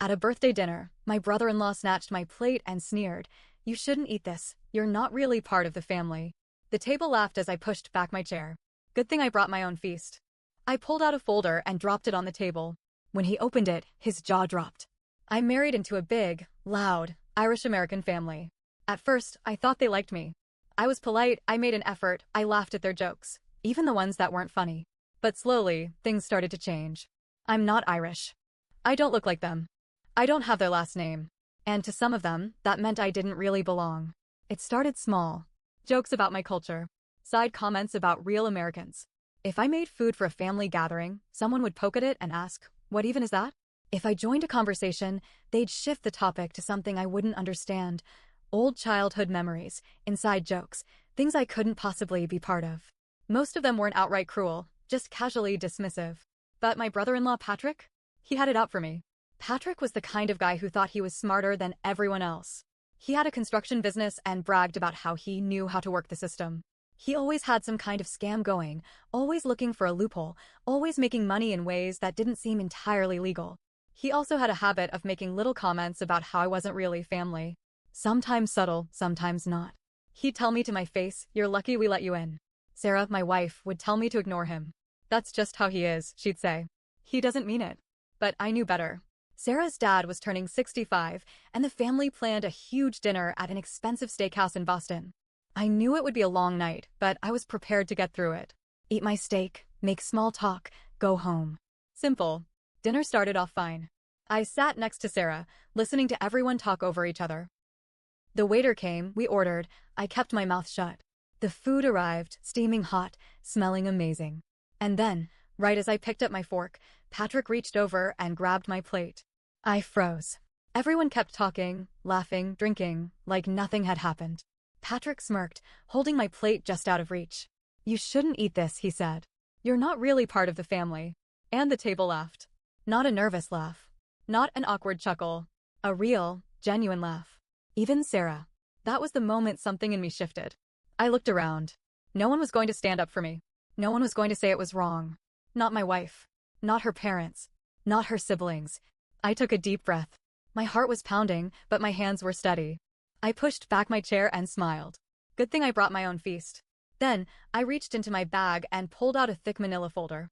At a birthday dinner, my brother-in-law snatched my plate and sneered, "You shouldn't eat this. You're not really part of the family." The table laughed as I pushed back my chair. Good thing I brought my own feast. I pulled out a folder and dropped it on the table. When he opened it, his jaw dropped. I married into a big, loud, Irish-American family. At first, I thought they liked me. I was polite, I made an effort, I laughed at their jokes, even the ones that weren't funny. But slowly, things started to change. I'm not Irish. I don't look like them. I don't have their last name. And to some of them, that meant I didn't really belong. It started small. Jokes about my culture. Side comments about real Americans. If I made food for a family gathering, someone would poke at it and ask, "What even is that?" If I joined a conversation, they'd shift the topic to something I wouldn't understand. Old childhood memories, inside jokes, things I couldn't possibly be part of. Most of them weren't outright cruel, just casually dismissive. But my brother-in-law Patrick? He had it out for me. Patrick was the kind of guy who thought he was smarter than everyone else. He had a construction business and bragged about how he knew how to work the system. He always had some kind of scam going, always looking for a loophole, always making money in ways that didn't seem entirely legal. He also had a habit of making little comments about how I wasn't really family. Sometimes subtle, sometimes not. He'd tell me to my face, "You're lucky we let you in." Sarah, my wife, would tell me to ignore him. "That's just how he is," she'd say. "He doesn't mean it." But I knew better. Sarah's dad was turning 65, and the family planned a huge dinner at an expensive steakhouse in Boston. I knew it would be a long night, but I was prepared to get through it. Eat my steak, make small talk, go home. Simple. Dinner started off fine. I sat next to Sarah, listening to everyone talk over each other. The waiter came, we ordered, I kept my mouth shut. The food arrived, steaming hot, smelling amazing. And then, right as I picked up my fork, Patrick reached over and grabbed my plate. I froze. Everyone kept talking, laughing, drinking, like nothing had happened. Patrick smirked, holding my plate just out of reach. "You shouldn't eat this," he said. "You're not really part of the family." And the table laughed. Not a nervous laugh. Not an awkward chuckle. A real, genuine laugh. Even Sarah. That was the moment something in me shifted. I looked around. No one was going to stand up for me. No one was going to say it was wrong. Not my wife. Not her parents. Not her siblings. I took a deep breath. My heart was pounding, but my hands were steady. I pushed back my chair and smiled. Good thing I brought my own feast. Then, I reached into my bag and pulled out a thick manila folder.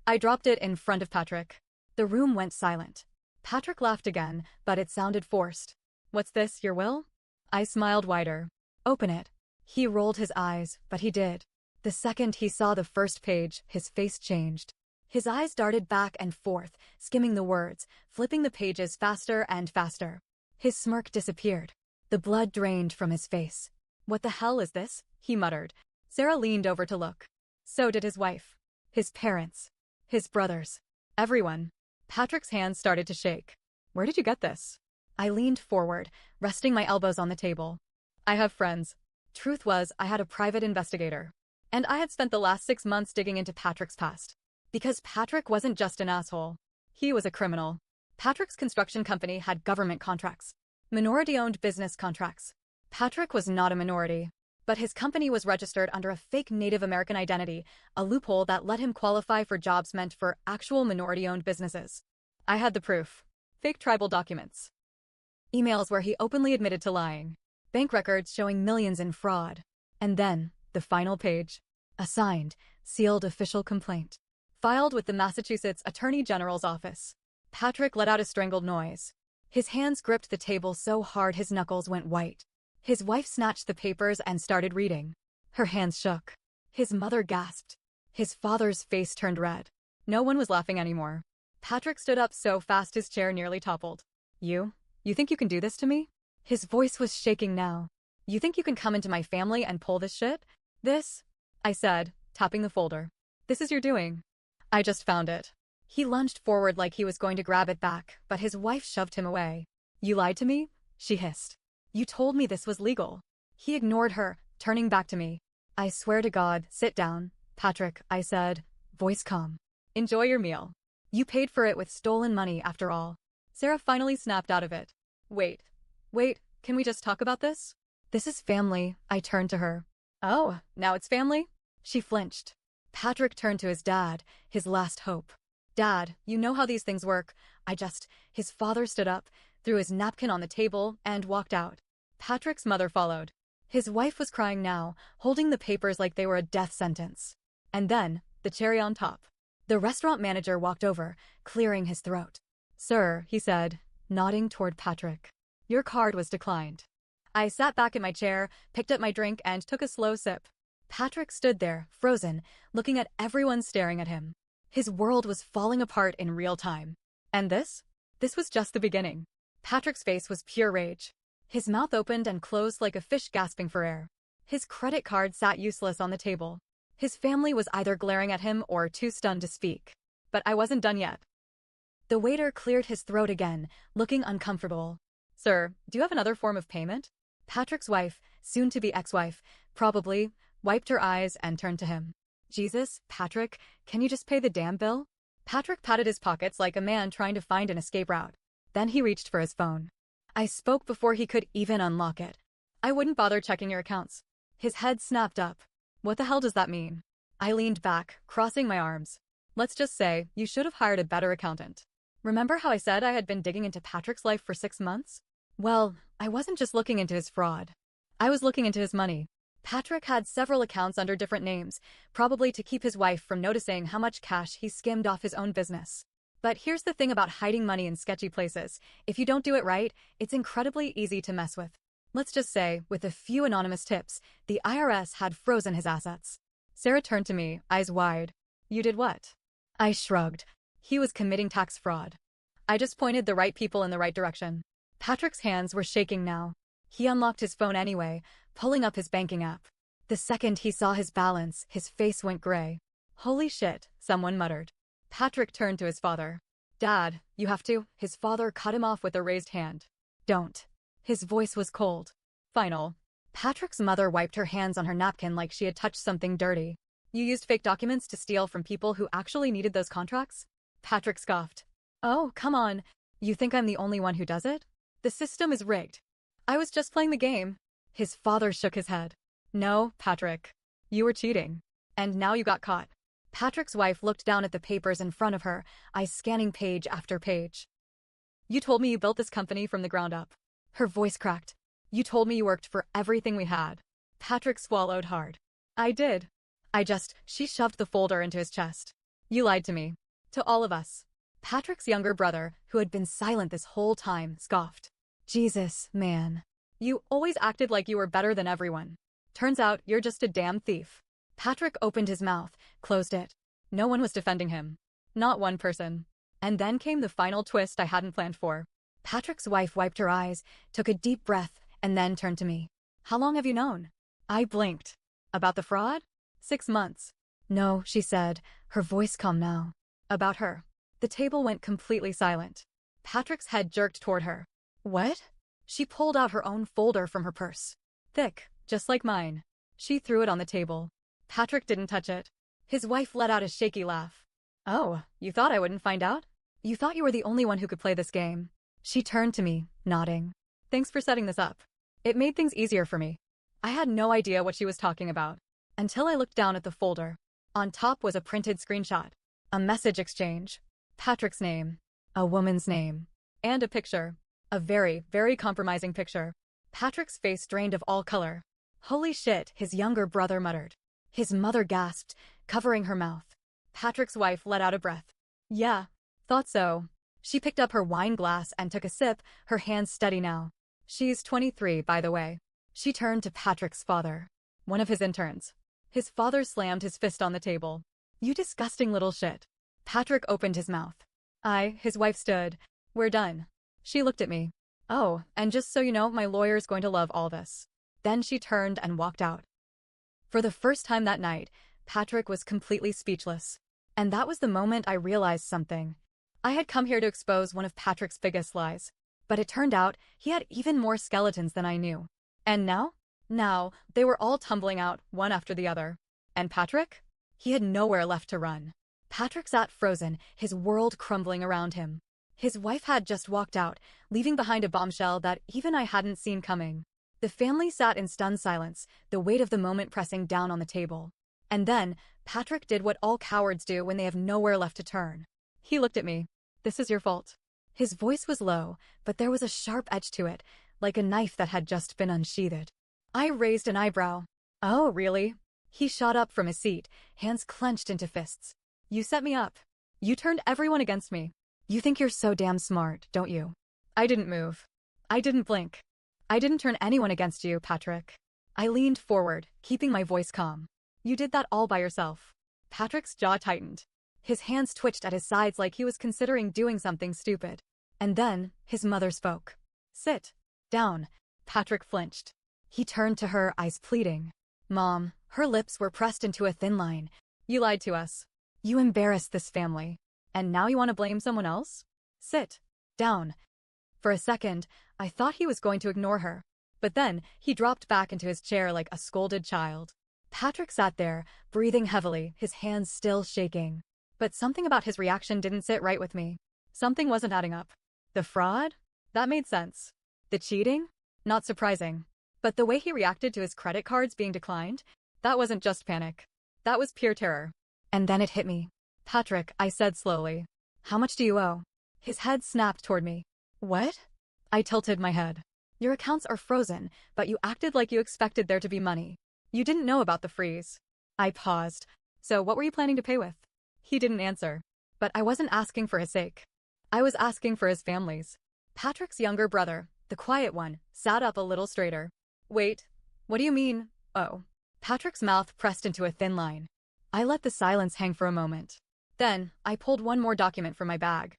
I dropped it in front of Patrick. The room went silent. Patrick laughed again, but it sounded forced. "What's this, your will?" I smiled wider. "Open it." He rolled his eyes, but he did. The second he saw the first page, his face changed. His eyes darted back and forth, skimming the words, flipping the pages faster and faster. His smirk disappeared. The blood drained from his face. "What the hell is this?" he muttered. Sarah leaned over to look. So did his wife. His parents. His brothers. Everyone. Patrick's hands started to shake. "Where did you get this?" I leaned forward, resting my elbows on the table. "I have friends." Truth was, I had a private investigator. And I had spent the last 6 months digging into Patrick's past. Because Patrick wasn't just an asshole. He was a criminal. Patrick's construction company had government contracts. Minority-owned business contracts. Patrick was not a minority. But his company was registered under a fake Native American identity, a loophole that let him qualify for jobs meant for actual minority-owned businesses. I had the proof. Fake tribal documents. Emails where he openly admitted to lying. Bank records showing millions in fraud. And then, the final page. A signed, sealed official complaint. Filed with the Massachusetts Attorney General's office. Patrick let out a strangled noise. His hands gripped the table so hard his knuckles went white. His wife snatched the papers and started reading. Her hands shook. His mother gasped. His father's face turned red. No one was laughing anymore. Patrick stood up so fast his chair nearly toppled. You think you can do this to me?" His voice was shaking now. "You think you can come into my family and pull this shit? This?" I said, tapping the folder. "This is your doing." "I just found it." He lunged forward like he was going to grab it back, but his wife shoved him away. "You lied to me?" she hissed. "You told me this was legal." He ignored her, turning back to me. "I swear to God, sit down, Patrick," I said, voice calm. "Enjoy your meal. You paid for it with stolen money after all." Sarah finally snapped out of it. Wait, can we just talk about this?" "This is family," I turned to her. "Oh, now it's family?" She flinched. Patrick turned to his dad, his last hope. Dad, you know how these things work. His father stood up, threw his napkin on the table, and walked out. Patrick's mother followed. His wife was crying now, holding the papers like they were a death sentence. And then, the cherry on top. The restaurant manager walked over, clearing his throat. Sir, he said, nodding toward Patrick. Your card was declined. I sat back in my chair, picked up my drink, and took a slow sip. Patrick stood there, frozen, looking at everyone staring at him. His world was falling apart in real time. And this? This was just the beginning. Patrick's face was pure rage. His mouth opened and closed like a fish gasping for air. His credit card sat useless on the table. His family was either glaring at him or too stunned to speak. But I wasn't done yet. The waiter cleared his throat again, looking uncomfortable. Sir, do you have another form of payment? Patrick's wife, soon-to-be ex-wife, probably, wiped her eyes and turned to him. Jesus, Patrick, can you just pay the damn bill? Patrick patted his pockets like a man trying to find an escape route. Then he reached for his phone. I spoke before he could even unlock it. I wouldn't bother checking your accounts. His head snapped up. What the hell does that mean? I leaned back, crossing my arms. Let's just say, you should have hired a better accountant. Remember how I said I had been digging into Patrick's life for 6 months? Well, I wasn't just looking into his fraud. I was looking into his money. Patrick had several accounts under different names, probably to keep his wife from noticing how much cash he skimmed off his own business. But here's the thing about hiding money in sketchy places. If you don't do it right, it's incredibly easy to mess with. Let's just say, with a few anonymous tips, the IRS had frozen his assets. Sarah turned to me, eyes wide. You did what? I shrugged. He was committing tax fraud. I just pointed the right people in the right direction. Patrick's hands were shaking now. He unlocked his phone anyway, pulling up his banking app. The second he saw his balance, his face went gray. Holy shit, someone muttered. Patrick turned to his father. Dad, you have to. His father cut him off with a raised hand. Don't. His voice was cold. Final. Patrick's mother wiped her hands on her napkin like she had touched something dirty. You used fake documents to steal from people who actually needed those contracts? Patrick scoffed. Oh, come on. You think I'm the only one who does it? The system is rigged. I was just playing the game. His father shook his head. No, Patrick. You were cheating. And now you got caught. Patrick's wife looked down at the papers in front of her, eyes scanning page after page. You told me you built this company from the ground up. Her voice cracked. You told me you worked for everything we had. Patrick swallowed hard. I did. She shoved the folder into his chest. You lied to me. To all of us. Patrick's younger brother, who had been silent this whole time, scoffed. Jesus, man. You always acted like you were better than everyone. Turns out you're just a damn thief. Patrick opened his mouth, closed it. No one was defending him. Not one person. And then came the final twist I hadn't planned for. Patrick's wife wiped her eyes, took a deep breath, and then turned to me. How long have you known? I blinked. About the fraud? 6 months. No, she said, her voice calm now. About her. The table went completely silent. Patrick's head jerked toward her. What? She pulled out her own folder from her purse. Thick, just like mine. She threw it on the table. Patrick didn't touch it. His wife let out a shaky laugh. Oh, you thought I wouldn't find out? You thought you were the only one who could play this game. She turned to me, nodding. Thanks for setting this up. It made things easier for me. I had no idea what she was talking about. Until I looked down at the folder. On top was a printed screenshot. A message exchange. Patrick's name. A woman's name. And a picture. A very, very compromising picture. Patrick's face drained of all color. Holy shit, his younger brother muttered. His mother gasped, covering her mouth. Patrick's wife let out a breath. Yeah, thought so. She picked up her wine glass and took a sip, her hands steady now. She's 23, by the way. She turned to Patrick's father. One of his interns. His father slammed his fist on the table. You disgusting little shit. Patrick opened his mouth. His wife stood. We're done. She looked at me. Oh, and just so you know, my lawyer's going to love all this. Then she turned and walked out. For the first time that night, Patrick was completely speechless. And that was the moment I realized something. I had come here to expose one of Patrick's biggest lies. But it turned out he had even more skeletons than I knew. And now? Now, they were all tumbling out, one after the other. And Patrick? He had nowhere left to run. Patrick sat frozen, his world crumbling around him. His wife had just walked out, leaving behind a bombshell that even I hadn't seen coming. The family sat in stunned silence, the weight of the moment pressing down on the table. And then, Patrick did what all cowards do when they have nowhere left to turn. He looked at me. This is your fault. His voice was low, but there was a sharp edge to it, like a knife that had just been unsheathed. I raised an eyebrow. Oh, really? He shot up from his seat, hands clenched into fists. You set me up. You turned everyone against me. You think you're so damn smart, don't you? I didn't move. I didn't blink. I didn't turn anyone against you, Patrick. I leaned forward, keeping my voice calm. You did that all by yourself. Patrick's jaw tightened. His hands twitched at his sides like he was considering doing something stupid. And then, his mother spoke. Sit down. Patrick flinched. He turned to her, eyes pleading. Mom, her lips were pressed into a thin line. You lied to us. You embarrassed this family. And now you want to blame someone else? Sit down. For a second, I thought he was going to ignore her. But then, he dropped back into his chair like a scolded child. Patrick sat there, breathing heavily, his hands still shaking. But something about his reaction didn't sit right with me. Something wasn't adding up. The fraud? That made sense. The cheating? Not surprising. But the way he reacted to his credit cards being declined? That wasn't just panic. That was pure terror. And then it hit me. Patrick, I said slowly. How much do you owe? His head snapped toward me. What? I tilted my head. Your accounts are frozen, but you acted like you expected there to be money. You didn't know about the freeze. I paused. So what were you planning to pay with? He didn't answer. But I wasn't asking for his sake. I was asking for his family's. Patrick's younger brother, the quiet one, sat up a little straighter. Wait, what do you mean, oh? Patrick's mouth pressed into a thin line. I let the silence hang for a moment. Then, I pulled one more document from my bag.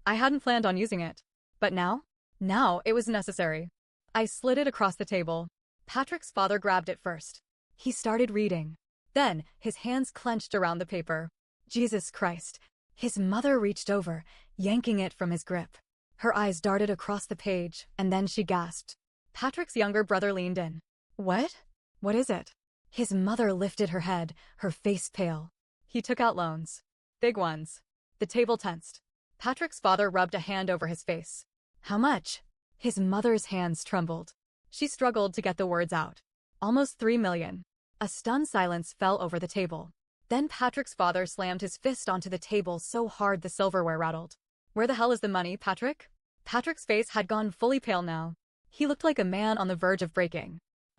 I hadn't planned on using it. But now? Now it was necessary. I slid it across the table. Patrick's father grabbed it first. He started reading. Then, his hands clenched around the paper. Jesus Christ. His mother reached over, yanking it from his grip. Her eyes darted across the page, and then she gasped. Patrick's younger brother leaned in. What? What is it? His mother lifted her head, her face pale. He took out loans. Big ones. The table tensed. Patrick's father rubbed a hand over his face. How much? His mother's hands trembled. She struggled to get the words out. Almost 3 million. A stunned silence fell over the table. Then Patrick's father slammed his fist onto the table so hard the silverware rattled. Where the hell is the money, Patrick? Patrick's face had gone fully pale now. He looked like a man on the verge of breaking.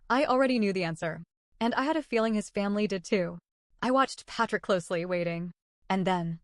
I already knew the answer. And I had a feeling his family did too. I watched Patrick closely, waiting. And then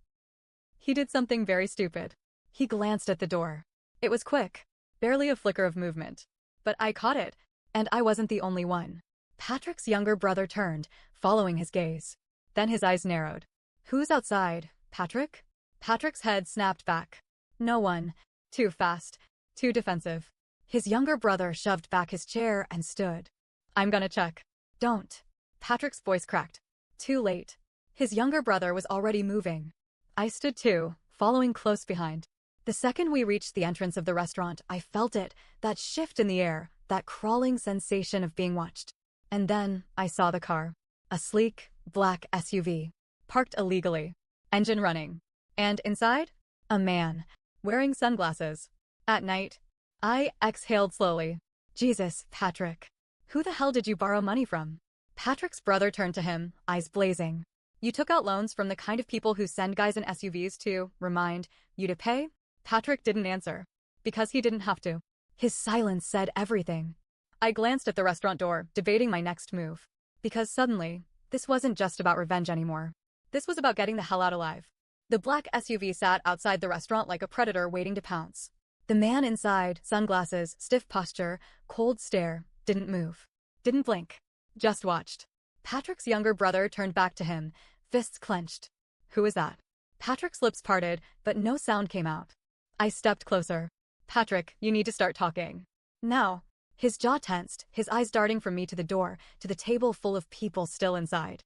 he did something very stupid. He glanced at the door. It was quick. Barely a flicker of movement. But I caught it. And I wasn't the only one. Patrick's younger brother turned, following his gaze. Then his eyes narrowed. Who's outside, Patrick? Patrick's head snapped back. No one. Too fast. Too defensive. His younger brother shoved back his chair and stood. I'm gonna check. Don't. Patrick's voice cracked. Too late. His younger brother was already moving. I stood too, following close behind. The second we reached the entrance of the restaurant, I felt it, that shift in the air, that crawling sensation of being watched. And then, I saw the car. A sleek, black SUV. Parked illegally. Engine running. And inside? A man. Wearing sunglasses. At night. I exhaled slowly. Jesus, Patrick. Who the hell did you borrow money from? Patrick's brother turned to him, eyes blazing. You took out loans from the kind of people who send guys in SUVs to, remind, you to pay? Patrick didn't answer. Because he didn't have to. His silence said everything. I glanced at the restaurant door, debating my next move. Because suddenly, this wasn't just about revenge anymore. This was about getting the hell out alive. The black SUV sat outside the restaurant like a predator waiting to pounce. The man inside, sunglasses, stiff posture, cold stare, didn't move. Didn't blink. Just watched. Patrick's younger brother turned back to him, fists clenched. Who is that? Patrick's lips parted, but no sound came out. I stepped closer. Patrick, you need to start talking. Now. His jaw tensed, his eyes darting from me to the door, to the table full of people still inside.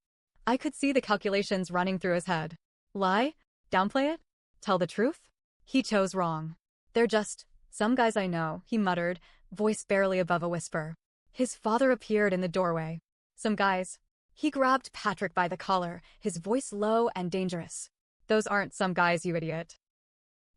I could see the calculations running through his head. Lie? Downplay it? Tell the truth? He chose wrong. They're just some guys I know, he muttered, voice barely above a whisper. His father appeared in the doorway. Some guys. He grabbed Patrick by the collar, his voice low and dangerous. Those aren't some guys, you idiot.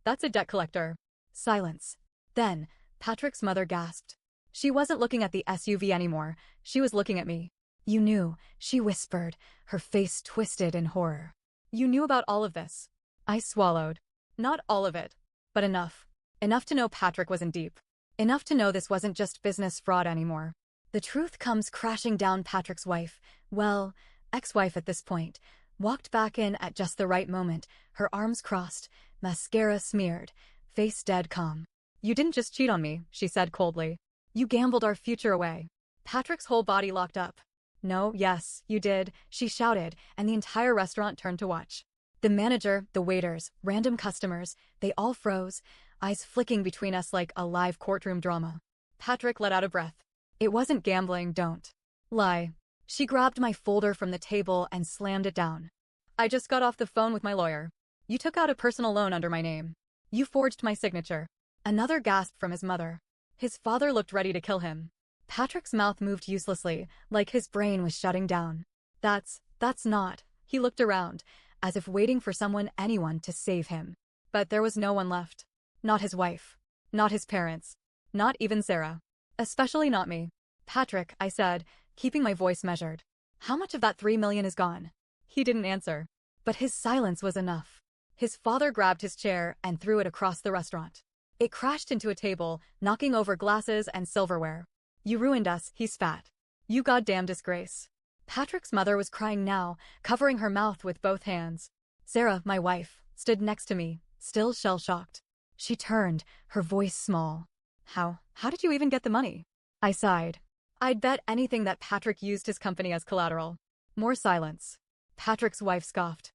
That's a debt collector. Silence. Then, Patrick's mother gasped. She wasn't looking at the SUV anymore. She was looking at me. You knew, she whispered, her face twisted in horror. You knew about all of this. I swallowed. Not all of it, but enough. Enough to know Patrick wasn't deep. Enough to know this wasn't just business fraud anymore. The truth comes crashing down. Patrick's wife, well, ex-wife at this point, walked back in at just the right moment, her arms crossed, mascara smeared, face dead calm. "You didn't just cheat on me," she said coldly. "You gambled our future away." Patrick's whole body locked up. "No, yes, you did," she shouted, and the entire restaurant turned to watch. The manager, the waiters, random customers, they all froze, eyes flicking between us like a live courtroom drama. Patrick let out a breath. "It wasn't gambling, don't lie." She grabbed my folder from the table and slammed it down. "I just got off the phone with my lawyer. You took out a personal loan under my name. You forged my signature." Another gasp from his mother. His father looked ready to kill him. Patrick's mouth moved uselessly, like his brain was shutting down. That's not." He looked around, as if waiting for anyone to save him. But there was no one left. Not his wife. Not his parents. Not even Sarah. Especially not me. "Patrick," I said, keeping my voice measured. "How much of that $3 million is gone?" He didn't answer. But his silence was enough. His father grabbed his chair and threw it across the restaurant. It crashed into a table, knocking over glasses and silverware. "You ruined us," he spat. "You goddamn disgrace." Patrick's mother was crying now, covering her mouth with both hands. Sarah, my wife, stood next to me, still shell-shocked. She turned, her voice small. How did you even get the money?" I sighed. "I'd bet anything that Patrick used his company as collateral." More silence. Patrick's wife scoffed.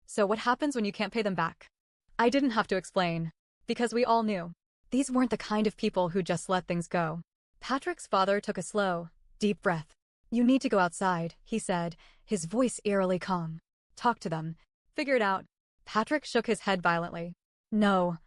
"So what happens when you can't pay them back?" I didn't have to explain, because we all knew. These weren't the kind of people who just let things go. Patrick's father took a slow, deep breath. "You need to go outside," he said, his voice eerily calm. "Talk to them. Figure it out." Patrick shook his head violently. No,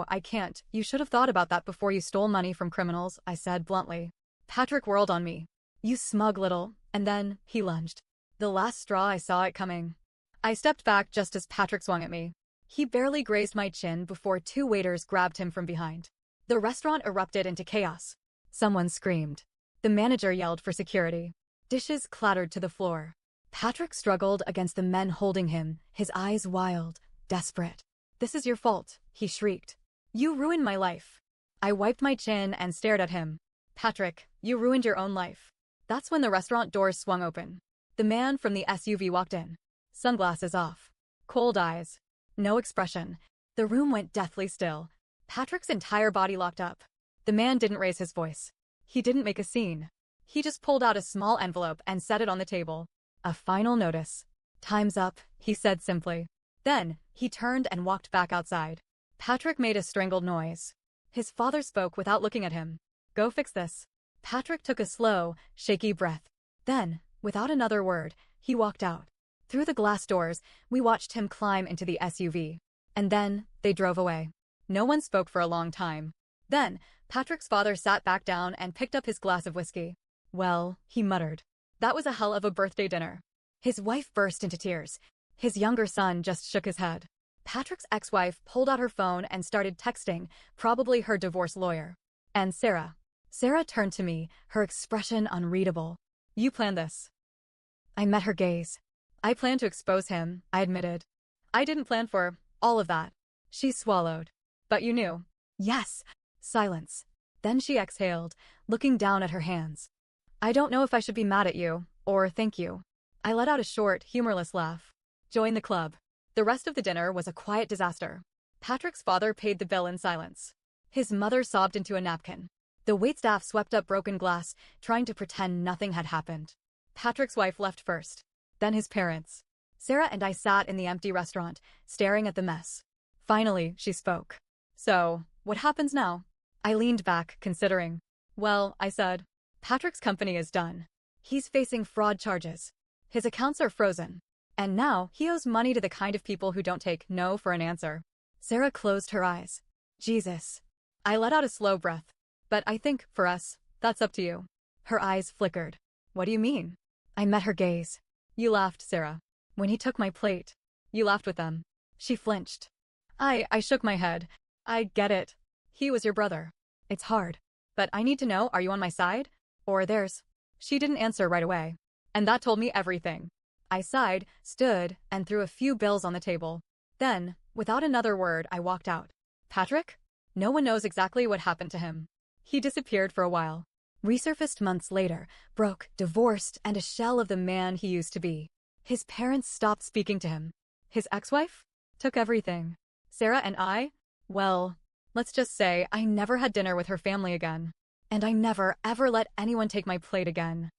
I can't. You should have thought about that before you stole money from criminals," I said bluntly. Patrick whirled on me. "You smug little," and then he lunged. The last straw, I saw it coming. I stepped back just as Patrick swung at me. He barely grazed my chin before two waiters grabbed him from behind. The restaurant erupted into chaos. Someone screamed. The manager yelled for security. Dishes clattered to the floor. Patrick struggled against the men holding him, his eyes wild, desperate. "This is your fault," he shrieked. "You ruined my life." I wiped my chin and stared at him. "Patrick, you ruined your own life." That's when the restaurant doors swung open. The man from the SUV walked in. Sunglasses off. Cold eyes. No expression. The room went deathly still. Patrick's entire body locked up. The man didn't raise his voice. He didn't make a scene. He just pulled out a small envelope and set it on the table. "A final notice. Time's up," he said simply. Then, he turned and walked back outside. Patrick made a strangled noise. His father spoke without looking at him. "Go fix this." Patrick took a slow, shaky breath. Then, without another word, he walked out. Through the glass doors, we watched him climb into the SUV. And then, they drove away. No one spoke for a long time. Then, Patrick's father sat back down and picked up his glass of whiskey. "Well," he muttered. "That was a hell of a birthday dinner." His wife burst into tears. His younger son just shook his head. Patrick's ex-wife pulled out her phone and started texting, probably her divorce lawyer. And Sarah. Sarah turned to me, her expression unreadable. "You planned this." I met her gaze. "I planned to expose him," I admitted. "I didn't plan for all of that." She swallowed. "But you knew." "Yes." Silence. Then she exhaled, looking down at her hands. "I don't know if I should be mad at you, or thank you." I let out a short, humorless laugh. Join the club. The rest of the dinner was a quiet disaster. Patrick's father paid the bill in silence. His mother sobbed into a napkin. The waitstaff swept up broken glass, trying to pretend nothing had happened. Patrick's wife left first. Then his parents. Sarah and I sat in the empty restaurant, staring at the mess. Finally, she spoke. "So, what happens now?" I leaned back, considering. "Well," I said, "Patrick's company is done. He's facing fraud charges. His accounts are frozen. And now, he owes money to the kind of people who don't take no for an answer." Sarah closed her eyes. "Jesus." I let out a slow breath. "But I think, for us, that's up to you." Her eyes flickered. "What do you mean?" I met her gaze. "You laughed, Sarah. When he took my plate. You laughed with them." She flinched. I shook my head. "I get it. He was your brother. It's hard. But I need to know, are you on my side? Or theirs?" She didn't answer right away. And that told me everything. I sighed, stood, and threw a few bills on the table. Then, without another word, I walked out. Patrick? No one knows exactly what happened to him. He disappeared for a while. Resurfaced months later, broke, divorced, and a shell of the man he used to be. His parents stopped speaking to him. His ex-wife? Took everything. Sarah and I? Well, let's just say I never had dinner with her family again. And I never, ever let anyone take my plate again.